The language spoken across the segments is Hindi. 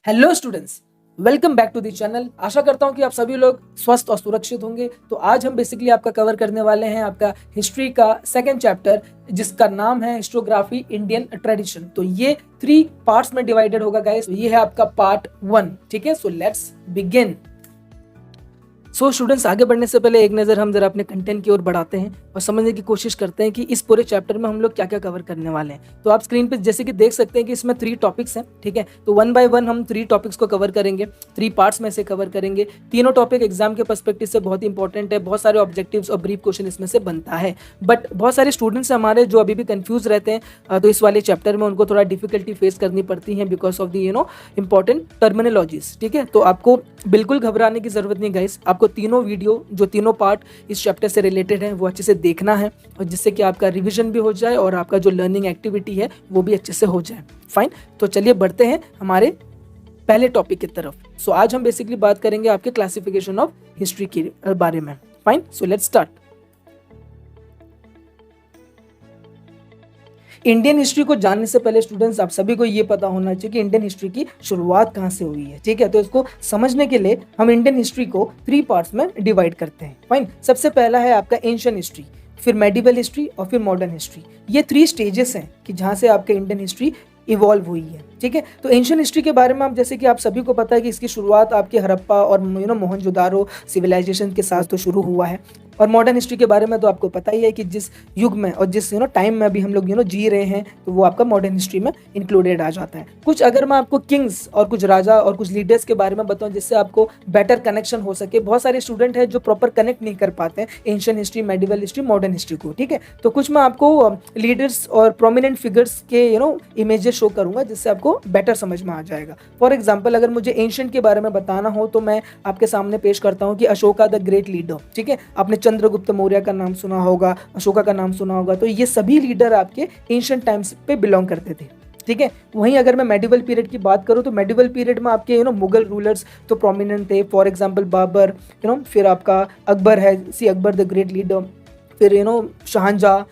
Hello students, welcome back to the channel. आशा करता हूं कि आप सभी लोग स्वस्थ और सुरक्षित होंगे। तो आज हम बेसिकली आपका कवर करने वाले हैं आपका हिस्ट्री का सेकंड चैप्टर, जिसका नाम है हिस्टोग्राफी इंडियन ट्रेडिशन। तो ये 3 पार्ट्स में डिवाइडेड होगा गाइस। ये है आपका पार्ट 1। ठीक है, so let's begin. So students, आगे बढ़ने से पहले एक नज़र हम जरा अपने कंटेंट की ओर बढ़ाते हैं और समझने की कोशिश करते हैं कि इस पूरे चैप्टर में हम लोग क्या क्या कवर करने वाले हैं। तो आप स्क्रीन पे जैसे कि देख सकते हैं कि इसमें 3 टॉपिक्स हैं। ठीक है, तो 1 बाय 1 हम 3 टॉपिक्स को कवर करेंगे, 3 पार्ट्स में से कवर करेंगे। तीनों टॉपिक एग्जाम के पर्सपेक्टिव से बहुत ही इंपॉर्टेंट है। बहुत सारे ऑब्जेक्टिव्स और ब्रीफ क्वेश्चन इसमें से बनता है। बट बहुत सारे स्टूडेंट्स हमारे जो अभी भी कंफ्यूज रहते हैं, तो इस वाले चैप्टर में उनको थोड़ा डिफिकल्टी फेस करनी पड़ती है because of the important terminologies. ठीक है, तो आपको बिल्कुल घबराने की जरूरत नहीं गाइस। आपको तीनों वीडियो, जो तीनों पार्ट इस चैप्टर से रिलेटेड हैं, वो अच्छे से देखना है, और जिससे कि आपका रिवीजन भी हो जाए और आपका जो लर्निंग एक्टिविटी है वो भी अच्छे से हो जाए। फाइन, तो चलिए बढ़ते हैं हमारे पहले टॉपिक की तरफ। सो आज हम बेसिकली बात करेंगे आपके क्लासिफिकेशन ऑफ हिस्ट्री के बारे में। Fine, so let's start. Indian history को जानने से पहले स्टूडेंट्स, आप सभी को ये पता होना चाहिए कि इंडियन हिस्ट्री की शुरुआत कहाँ से हुई है। ठीक है, तो इसको समझने के लिए हम इंडियन हिस्ट्री को 3 पार्ट्स में डिवाइड करते हैं। फाइन, सबसे पहला है आपका एंशिएंट हिस्ट्री, फिर मेडिवल हिस्ट्री और फिर मॉडर्न हिस्ट्री। ये 3 स्टेजेस हैं कि जहाँ से आपके इंडियन हिस्ट्री इवॉल्व हुई है। ठीक है, तो एंशिएंट हिस्ट्री के बारे में आप जैसे कि आप सभी को पता है कि इसकी शुरुआत आपके हड़प्पा और मोहनजोदारो सिविलाइजेशन के साथ तो शुरू हुआ है। और मॉडर्न हिस्ट्री के बारे में तो आपको पता ही है कि जिस युग में और जिस टाइम में अभी हम लोग जी रहे हैं, तो वो आपका मॉडर्न हिस्ट्री में इंक्लूडेड आ जाता है। कुछ अगर मैं आपको किंग्स और कुछ राजा और कुछ लीडर्स के बारे में बताऊं जिससे आपको बेटर कनेक्शन हो सके। बहुत सारे स्टूडेंट हैं जो प्रॉपर कनेक्ट नहीं कर पाते हैं ancient history, medieval history, modern history को। ठीक है, तो कुछ मैं आपको लीडर्स और प्रोमिनेंट फिगर्स के इमेजेस शो करूंगा जिससे आपको बेटर समझ में आ जाएगा। फॉर एग्जाम्पल, अगर मुझे एंशिएंट के बारे में बताना हो तो मैं आपके सामने पेश करता हूँ कि अशोका द ग्रेट लीडर। ठीक है, आपने चंद्रगुप्त मौर्य का नाम सुना होगा, अशोका का नाम सुना होगा, तो ये सभी लीडर आपके एंशिएंट टाइम्स पे बिलोंग करते थे। ठीक है, वहीं अगर मैं मेडिवल पीरियड की बात करूं तो मेडिवल पीरियड में आपके मुगल रूलर्स तो प्रोमिनेंट थे। फॉर एग्जांपल बाबर, फिर आपका अकबर है, अकबर द ग्रेट लीडर, फिर शाहजहां,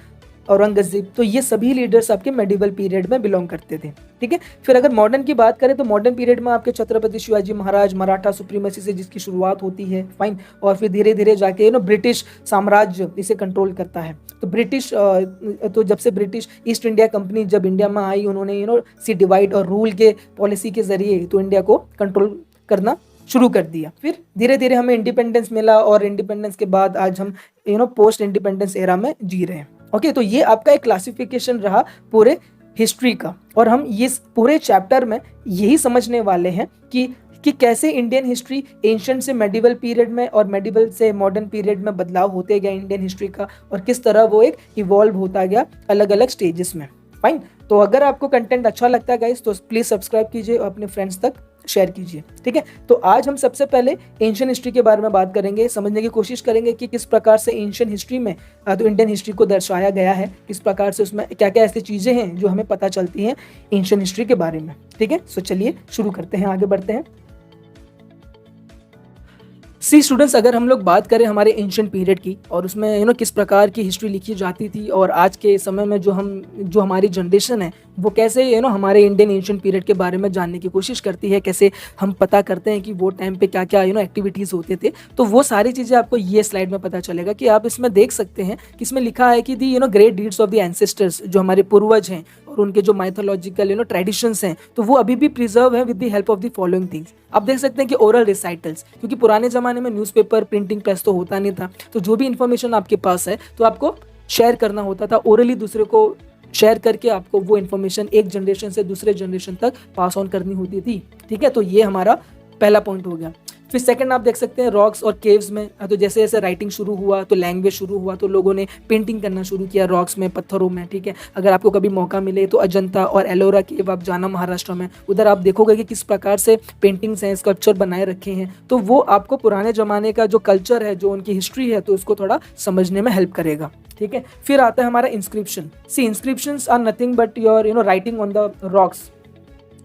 औरंगजेब, तो ये सभी लीडर्स आपके मेडिवल पीरियड में बिलोंग करते थे। ठीक है, फिर अगर मॉडर्न की बात करें तो मॉडर्न पीरियड में आपके छत्रपति शिवाजी महाराज, मराठा सुप्रीमेसी से जिसकी शुरुआत होती है। फाइन, और फिर धीरे धीरे जाके ब्रिटिश साम्राज्य इसे कंट्रोल करता है। तो ब्रिटिश तो जब से ब्रिटिश ईस्ट इंडिया कंपनी जब इंडिया में आई, उन्होंने सी डिवाइड और रूल के पॉलिसी के जरिए तो इंडिया को कंट्रोल करना शुरू कर दिया। फिर धीरे धीरे हमें इंडिपेंडेंस मिला और इंडिपेंडेंस के बाद आज हम पोस्ट इंडिपेंडेंस एरा में जी रहे हैं। ओके, तो ये आपका एक क्लासिफिकेशन रहा पूरे हिस्ट्री का, और हम ये पूरे चैप्टर में यही समझने वाले हैं कि कैसे इंडियन हिस्ट्री एंशिएंट से मेडिवल पीरियड में और मेडिवल से मॉडर्न पीरियड में बदलाव होते गया इंडियन हिस्ट्री का, और किस तरह वो एक इवॉल्व होता गया अलग अलग स्टेजेस में। फाइन, तो अगर आपको कंटेंट अच्छा लगता है गाइस तो प्लीज सब्सक्राइब कीजिए और अपने फ्रेंड्स तक शेयर कीजिए। ठीक है, तो आज हम सबसे पहले एंशिएंट हिस्ट्री के बारे में बात करेंगे, समझने की कोशिश करेंगे कि किस प्रकार से एंशिएंट हिस्ट्री में तो इंडियन हिस्ट्री को दर्शाया गया है, किस प्रकार से उसमें क्या क्या ऐसी चीजें हैं जो हमें पता चलती हैं एंशिएंट हिस्ट्री के बारे में। ठीक है, सो चलिए शुरू करते हैं, आगे बढ़ते हैं। सी स्टूडेंट्स, अगर हम लोग बात करें हमारे एंशिएंट पीरियड की और उसमें किस प्रकार की हिस्ट्री लिखी जाती थी, और आज के समय में जो हमारी जनरेशन है वो कैसे हमारे इंडियन एंशिएंट पीरियड के बारे में जानने की कोशिश करती है, कैसे हम पता करते हैं कि वो टाइम पे क्या क्या एक्टिविटीज़ होते थे, तो वो सारी चीज़ें आपको ये स्लाइड में पता चलेगा। कि आप इसमें देख सकते हैं कि इसमें लिखा है कि the great deeds of the ancestors, जो हमारे पूर्वज हैं और उनके जो माइथोलॉजिकल ट्रेडिशंस हैं, तो वो अभी भी प्रिजर्व है with the help of the following things. आप देख सकते हैं कि ओरल रिसाइटल्स, क्योंकि पुराने ज़माने में न्यूज़पेपर, प्रिंटिंग प्रेस तो होता नहीं था, तो जो भी इन्फॉर्मेशन आपके पास है तो आपको शेयर करना होता था, ओरली दूसरे को शेयर करके आपको वो इन्फॉर्मेशन एक जनरेशन से दूसरे जनरेशन तक पास ऑन करनी होती थी। ठीक है, तो ये हमारा पहला पॉइंट हो गया। फिर सेकंड आप देख सकते हैं रॉक्स और केव्स में, तो जैसे जैसे राइटिंग शुरू हुआ तो लैंग्वेज शुरू हुआ, तो लोगों ने पेंटिंग करना शुरू किया रॉक्स में, पत्थरों में। ठीक है, अगर आपको कभी मौका मिले तो अजंता और एलोरा केव आप जाना, महाराष्ट्र में, उधर आप देखोगे कि किस प्रकार से पेंटिंग्स हैं, स्कल्पचर बनाए रखे हैं, तो वो आपको पुराने ज़माने का जो कल्चर है, जो उनकी हिस्ट्री है, तो उसको थोड़ा समझने में हेल्प करेगा। ठीक है, फिर आता है हमारा inscription. See inscriptions are nothing but your writing on the rocks.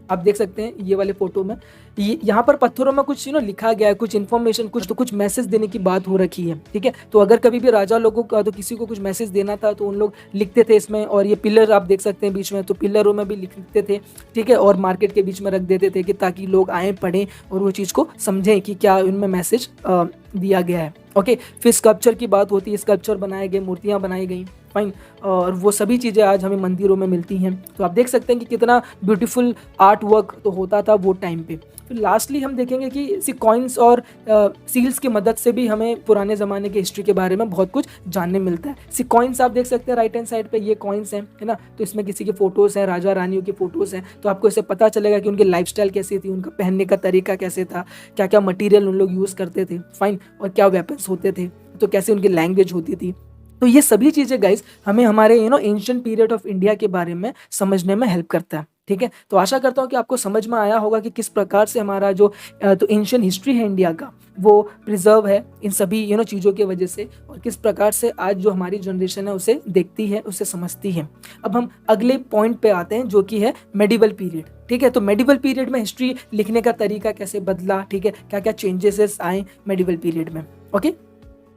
आप देख सकते हैं ये वाले फोटो में, यहाँ पर पत्थरों में कुछ लिखा गया है, कुछ इन्फॉर्मेशन, कुछ मैसेज देने की बात हो रखी है, ठीक है। तो अगर कभी भी राजा लोगों का तो किसी को कुछ मैसेज देना था तो उन लोग लिखते थे इसमें, और ये पिलर आप देख सकते हैं बीच में, तो पिलरों में भी लिखते थे, ठीक है, और मार्केट के बीच में रख देते थे कि ताकि लोग आए पढ़ें और वो चीज़ को समझें कि क्या उनमें मैसेज दिया गया है। ओके, फिर स्कल्पचर की बात होती है, स्कल्पचर बनाए गए, मूर्तियाँ बनाई गई, फाइन, और वो सभी चीज़ें आज हमें मंदिरों में मिलती हैं। तो आप देख सकते हैं कि कितना ब्यूटीफुल आर्ट वर्क तो होता था वो टाइम पे। फिर लास्टली हम देखेंगे कि इसी कॉइन्स और सील्स की मदद से भी हमें पुराने ज़माने की हिस्ट्री के बारे में बहुत कुछ जानने मिलता है। सी कॉइन्स आप देख सकते हैं राइट हैंड साइड पे, ये कॉइन्स हैं, है ना। तो इसमें किसी के फोटोज़ हैं, राजा रानियों के फोटोज़ हैं, तो आपको इससे पता चलेगा कि उनकी लाइफस्टाइल कैसी थी, उनका पहनने का तरीका कैसे था, क्या क्या मटीरियल उन लोग यूज़ करते थे, फाइन, और क्या वेपन्स होते थे, तो कैसे उनकी लैंग्वेज होती थी। तो ये सभी चीज़ें गाइस हमें हमारे एंशिएंट पीरियड ऑफ इंडिया के बारे में समझने में हेल्प करता है, ठीक है। तो आशा करता हूँ कि आपको समझ में आया होगा कि किस प्रकार से हमारा जो तो एंशिएंट हिस्ट्री है इंडिया का वो प्रिजर्व है इन सभी चीज़ों की वजह से, और किस प्रकार से आज जो हमारी जनरेशन है उसे देखती है, उसे समझती है। अब हम अगले पॉइंट पे आते हैं जो कि है मेडिवल पीरियड, ठीक है। तो मेडिवल पीरियड में हिस्ट्री लिखने का तरीका कैसे बदला, ठीक है, क्या क्या चेंजेस आए मेडिवल पीरियड में। ओके,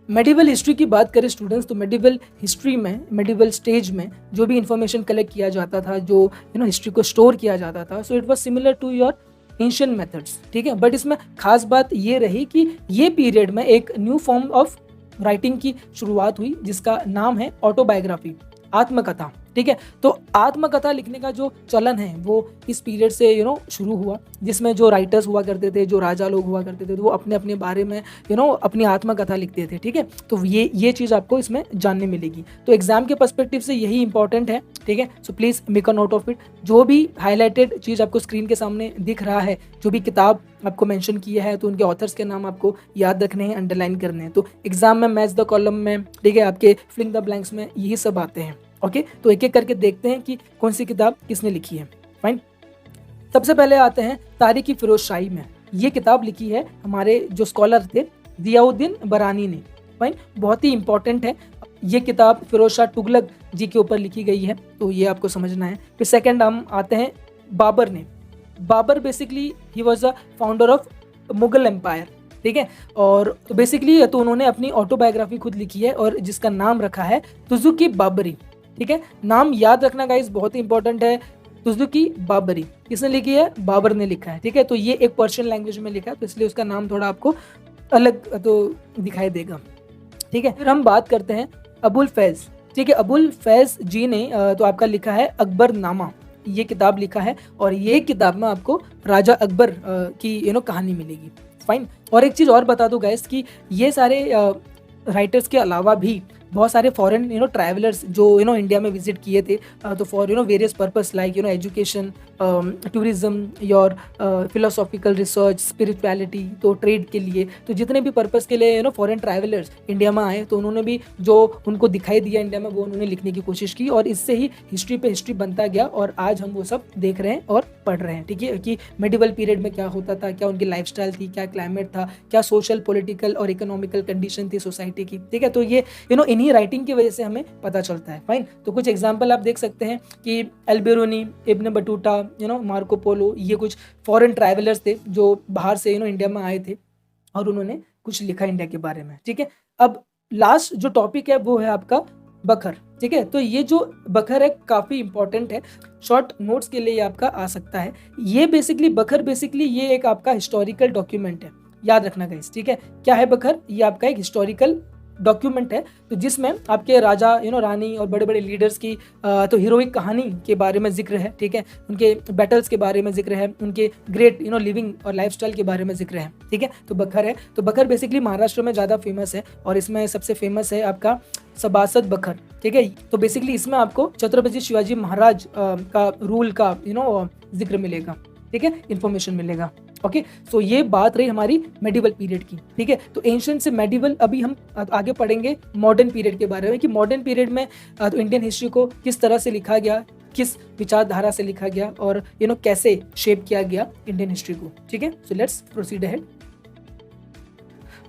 मेडिवल हिस्ट्री की बात करें स्टूडेंट्स, तो मेडिवल हिस्ट्री में, मेडिवल स्टेज में जो भी इंफॉर्मेशन कलेक्ट किया जाता था, जो हिस्ट्री को स्टोर किया जाता था, so it was similar to your ancient methods, ठीक है। बट इसमें खास बात ये रही कि ये पीरियड में एक न्यू फॉर्म ऑफ राइटिंग की शुरुआत हुई जिसका नाम है ऑटोबायोग्राफी, आत्मकथा, ठीक है। तो आत्मकथा लिखने का जो चलन है वो इस पीरियड से शुरू हुआ, जिसमें जो राइटर्स हुआ करते थे, जो राजा लोग हुआ करते थे, तो वो अपने अपने बारे में अपनी आत्मकथा लिखते थे, ठीक है। तो ये चीज़ आपको इसमें जानने मिलेगी। तो एग्जाम के पर्सपेक्टिव से यही इंपॉर्टेंट है, ठीक है। So please make a note of it. जो भी हाईलाइटेड चीज़ आपको स्क्रीन के सामने दिख रहा है, जो भी किताब आपको मेंशन किया है, तो उनके ऑथर्स के नाम आपको याद रखने हैं, अंडरलाइन करने हैं। तो एग्जाम में मैच द कॉलम में, ठीक है, आपके फिलिंग द ब्लैंक्स में यही सब आते हैं। ओके, तो एक एक करके देखते हैं कि कौन सी किताब किसने लिखी है। फाइन, सबसे पहले आते हैं तारीखी फिरोज शाही में। ये किताब लिखी है हमारे जो स्कॉलर थे जियाउद्दीन बरानी ने। फाइन, बहुत ही इंपॉर्टेंट है ये किताब, फिरोज शाह तुगलक जी के ऊपर लिखी गई है, तो ये आपको समझना है। फिर सेकंड हम आते हैं बाबर ने। Babur basically he was a founder of Mughal empire, ठीक है। और तो बेसिकली तो उन्होंने अपनी ऑटोबायोग्राफी खुद लिखी है और जिसका नाम रखा है तुजुकी बाबरी, ठीक है। नाम याद रखना गाइस बहुत ही इंपॉर्टेंट है। तुजुकी बाबरी किसने लिखी है? बाबर ने लिखा है, ठीक है। तो ये एक पर्शियन लैंग्वेज में लिखा है, तो इसलिए उसका नाम थोड़ा आपको अलग तो दिखाई देगा, ठीक है। फिर हम बात करते हैं अबुल फैज, ठीक है। अबुल फैज जी ने तो आपका लिखा है अकबर नामा, ये किताब लिखा है, और ये किताब में आपको राजा अकबर की कहानी मिलेगी। फाइन, और एक चीज़ और बता दूं गाइस कि ये सारे राइटर्स के अलावा भी बहुत सारे फॉरेन ट्रैवलर्स जो इंडिया में विजिट किए थे, तो for various purpose like education, tourism, your philosophical research, spirituality, तो ट्रेड के लिए, तो जितने भी पर्पस के लिए फॉरेन ट्रैवलर्स इंडिया में आए, तो उन्होंने भी जो उनको दिखाई दिया इंडिया में वो उन्होंने लिखने की कोशिश की, और इससे ही हिस्ट्री पे हिस्ट्री बनता गया, और आज हम वो सब देख रहे हैं और पढ़ रहे हैं, ठीक है, कि मेडिवल पीरियड में क्या होता था, क्या उनकी लाइफस्टाइल थी, क्या क्लाइमेट था, क्या सोशल, पॉलिटिकल और इकोनॉमिकल कंडीशन थी सोसाइटी की, ठीक है। तो ये इन्हीं राइटिंग की वजह से हमें पता चलता है। फाइन, तो कुछ एग्जांपल आप देख सकते हैं कि अल्बेरोनी, इब्न बटूटा, मार्को पोलो, ये कुछ फॉरेन ट्रैवलर्स थे जो बाहर से इंडिया में आए थे और उन्होंने कुछ लिखा इंडिया के बारे में, ठीक है। अब लास्ट जो टॉपिक है वो है आपका बखर, ठीक है। तो ये जो बखर है काफी इंपॉर्टेंट है, शॉर्ट नोट्स के लिए आपका आ सकता है। ये बेसिकली बखर ये एक आपका हिस्टोरिकल डॉक्यूमेंट है, याद रखना गाइस, ठीक है। क्या है बखर? ये आपका एक हिस्टोरिकल डॉक्यूमेंट है, तो जिसमें आपके राजा रानी और बड़े बड़े लीडर्स की तो हीरोइक कहानी के बारे में जिक्र है, ठीक है। उनके बैटल्स के बारे में जिक्र है, उनके ग्रेट लिविंग और लाइफस्टाइल के बारे में जिक्र है, ठीक है। तो बखर है, तो बखर बेसिकली महाराष्ट्र में ज़्यादा फेमस है, और इसमें सबसे फेमस है आपका सभासद बखर, ठीक है। तो बेसिकली इसमें आपको छत्रपति शिवाजी महाराज का रूल का जिक्र मिलेगा, ठीक है, इंफॉर्मेशन मिलेगा। ओके, सो ये बात रही हमारी मेडिवल पीरियड की, ठीक है। तो एंशिएंट से मेडिवल, अभी हम आगे पढ़ेंगे मॉडर्न पीरियड के बारे में, कि मॉडर्न पीरियड में तो इंडियन हिस्ट्री को किस तरह से लिखा गया, किस विचारधारा से लिखा गया, और कैसे शेप किया गया इंडियन हिस्ट्री को, ठीक है। So let's proceed ahead.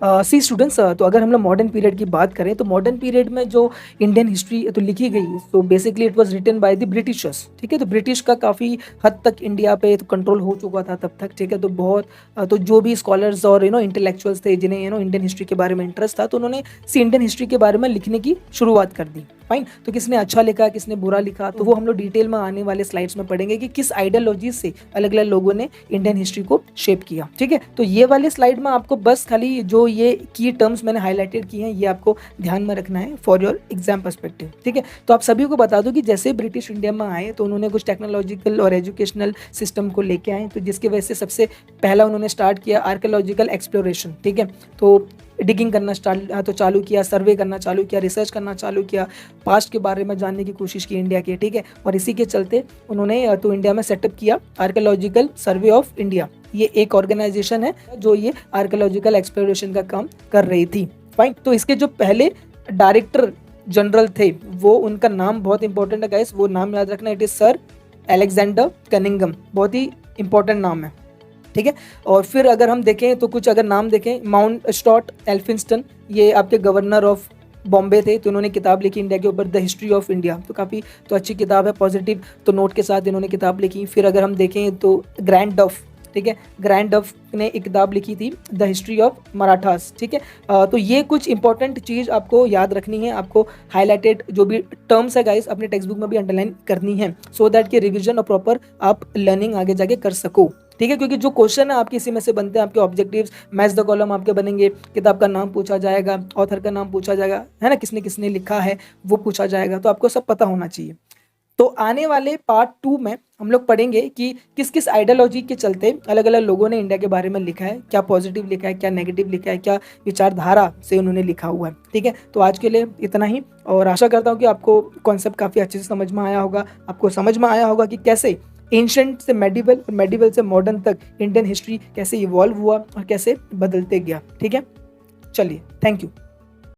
See students, तो अगर हम लोग मॉडर्न पीरियड की बात करें तो मॉडर्न पीरियड में जो इंडियन हिस्ट्री तो लिखी गई, तो basically it was written by the Britishers. ठीक है, तो ब्रिटिश का काफ़ी हद तक इंडिया पे तो कंट्रोल हो चुका था तब तक। ठीक है, तो बहुत तो जो भी स्कॉलर्स और इंटेलेक्चुअल्स थे जिन्हें इंडियन हिस्ट्री के बारे में इंटरेस्ट था, तो उन्होंने सी इंडियन हिस्ट्री के बारे में लिखने की शुरुआत कर दी। फाइन, तो किसने अच्छा लिखा, किसने बुरा लिखा, तो वो हम लोग डिटेल में आने वाले स्लाइड्स में पढ़ेंगे कि किस आइडियोलॉजी से अलग अलग लोगों ने इंडियन हिस्ट्री को शेप किया। ठीक है, तो ये वाले स्लाइड में आपको बस खाली जो ये की टर्म्स मैंने हाईलाइटेड किए हैं ये आपको ध्यान में रखना है फॉर योर एग्जाम पर्सपेक्टिव। ठीक है, तो आप सभी को बता दो कि जैसे ब्रिटिश इंडिया में आए तो उन्होंने कुछ टेक्नोलॉजिकल और एजुकेशनल सिस्टम को लेके आए, तो जिसकी वजह से सबसे पहला उन्होंने स्टार्ट किया आर्कियोलॉजिकल एक्सप्लोरेशन। ठीक है, तो डिगिंग करना तो चालू किया, सर्वे करना चालू किया, रिसर्च करना चालू किया, पास्ट के बारे में जानने की कोशिश की इंडिया के। ठीक है, और इसी के चलते उन्होंने तो इंडिया में सेटअप किया आर्कियोलॉजिकल सर्वे ऑफ इंडिया। ये एक ऑर्गेनाइजेशन है जो ये आर्कियोलॉजिकल एक्सप्लोरेशन का काम कर रही थी। फाइन, तो इसके जो पहले डायरेक्टर जनरल थे वो, उनका नाम बहुत इंपॉर्टेंट है गाइस, वो नाम याद रखना, it is sir Alexander Cunningham. बहुत ही इंपॉर्टेंट नाम है। ठीक है, और फिर अगर हम देखें तो कुछ अगर नाम देखें, माउंट स्टॉट एल्फिंस्टन, ये आपके गवर्नर ऑफ बॉम्बे थे, तो उन्होंने किताब लिखी इंडिया के ऊपर, द हिस्ट्री ऑफ इंडिया। तो काफ़ी तो अच्छी किताब है, पॉजिटिव तो नोट के साथ इन्होंने किताब लिखी। फिर अगर हम देखें तो ग्रैंड डफ, ठीक है, ग्रैंड डफ ने एक किताब लिखी थी द हिस्ट्री ऑफ मराठास। ठीक है, तो ये कुछ इंपॉर्टेंट चीज़ आपको याद रखनी है, आपको हाईलाइटेड जो भी टर्म्स है गाइस अपने टेक्स्ट बुक में भी अंडरलाइन करनी है, सो दैट कि रिविजन और प्रॉपर आप लर्निंग आगे जाके कर सको। ठीक है, क्योंकि जो क्वेश्चन है आपके इसी में से बनते हैं, आपके ऑब्जेक्टिव्स मैच द कॉलम आपके बनेंगे, किताब का नाम पूछा जाएगा, ऑथर का नाम पूछा जाएगा, है ना, किसने किसने लिखा है वो पूछा जाएगा, तो आपको सब पता होना चाहिए। तो आने वाले पार्ट 2 में हम लोग पढ़ेंगे कि किस किस आइडियोलॉजी के चलते अलग अलग लोगों ने इंडिया के बारे में लिखा है, क्या पॉजिटिव लिखा है, क्या नेगेटिव लिखा है, क्या विचारधारा से उन्होंने लिखा हुआ है। ठीक है, तो आज के लिए इतना ही, और आशा करता हूँ कि आपको कॉन्सेप्ट काफ़ी अच्छे से समझ में आया होगा, आपको समझ में आया होगा कि कैसे एंशंट से मेडिवल और मेडिवल से मॉडर्न तक इंडियन हिस्ट्री कैसे इवॉल्व हुआ और कैसे बदलते गया। ठीक है, चलिए, थैंक यू।